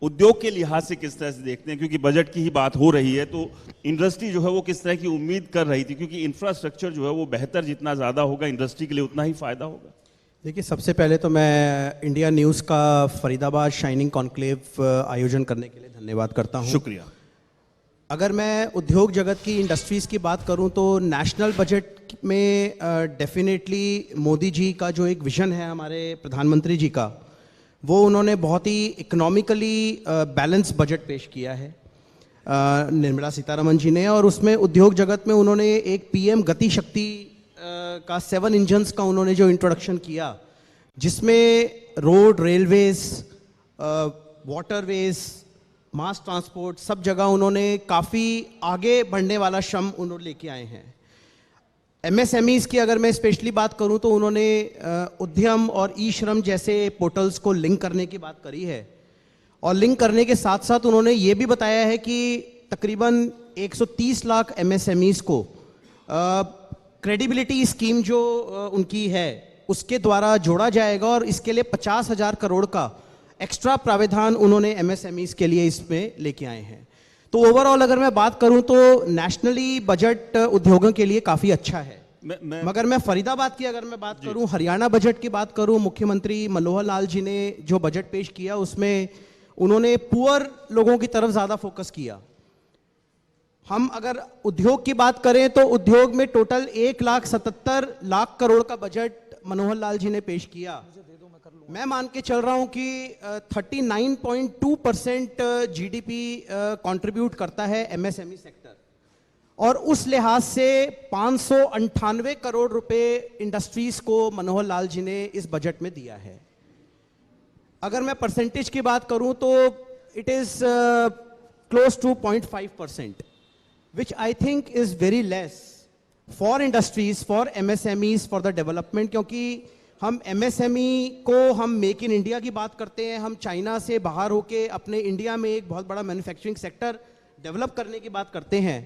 उद्योग के लिहाज से किस तरह से देखते हैं, क्योंकि बजट की ही बात हो रही है, तो इंडस्ट्री जो है वो किस तरह की उम्मीद कर रही थी, क्योंकि इंफ्रास्ट्रक्चर जो है वो बेहतर जितना ज़्यादा होगा इंडस्ट्री के लिए उतना ही फायदा होगा। देखिए, सबसे पहले तो मैं इंडिया न्यूज़ का फरीदाबाद शाइनिंग कॉन्क्लेव आयोजन करने के लिए धन्यवाद करता हूँ। शुक्रिया। अगर मैं उद्योग जगत की इंडस्ट्रीज़ की बात करूं तो नेशनल बजट में डेफिनेटली मोदी जी का जो एक विज़न है हमारे प्रधानमंत्री जी का, वो उन्होंने बहुत ही इकोनॉमिकली बैलेंस बजट पेश किया है निर्मला सीतारमण जी ने। और उसमें उद्योग जगत में उन्होंने एक पीएम गति शक्ति का 7 इंजन्स का उन्होंने जो इंट्रोडक्शन किया, जिसमें road, railways, waterways, mass transport, सब जगह उन्होंने काफ़ी आगे बढ़ने वाला श्रम उन्होंने लेके आए हैं। एमएसएमईज़ की अगर मैं स्पेशली बात करूं तो उन्होंने उद्यम और ई श्रम जैसे पोर्टल्स को लिंक करने की बात करी है। और लिंक करने के साथ साथ उन्होंने ये भी बताया है कि तकरीबन 130 लाख एमएसएमईज़ को क्रेडिबिलिटी स्कीम जो उनकी है उसके द्वारा जोड़ा जाएगा, और इसके लिए 50,000 करोड़ का एक्स्ट्रा प्रावधान उन्होंने एमएसएमईज़ के लिए इसमें लेके आए हैं। तो ओवरऑल अगर मैं बात करूं तो नेशनली बजट उद्योगों के लिए काफ़ी अच्छा है। मगर मैं फरीदाबाद की अगर मैं बात करूं, हरियाणा बजट की बात करूं, मुख्यमंत्री मनोहर लाल जी ने जो बजट पेश किया उसमें उन्होंने पुअर लोगों की तरफ ज़्यादा फोकस किया। हम अगर उद्योग की बात करें तो उद्योग में टोटल 1,77,00,000 करोड़ का बजट मनोहर लाल जी ने पेश किया। मैं मान के चल रहा हूं कि 39.2% जीडीपी कंट्रीब्यूट करता है एमएसएमई सेक्टर, और उस लिहाज से 598 करोड़ रुपए इंडस्ट्रीज को मनोहर लाल जी ने इस बजट में दिया है। अगर मैं परसेंटेज की बात करूं तो it is close to 0.5%, which I think is very less for industries, for MSMEs, for the development, क्योंकि हम MSME को हम मेक इन इंडिया की बात करते हैं, हम चाइना से बाहर होके अपने इंडिया में एक बहुत बड़ा मैन्युफैक्चरिंग सेक्टर डेवलप करने की बात करते हैं।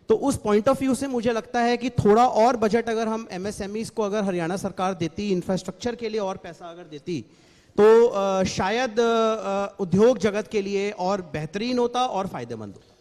तो उस पॉइंट ऑफ व्यू से मुझे लगता है कि थोड़ा और बजट अगर हम MSMEs को अगर हरियाणा सरकार देती, इंफ्रास्ट्रक्चर के लिए और पैसा अगर देती, तो शायद उद्योग जगत के लिए और बेहतरीन होता और फायदेमंद होता।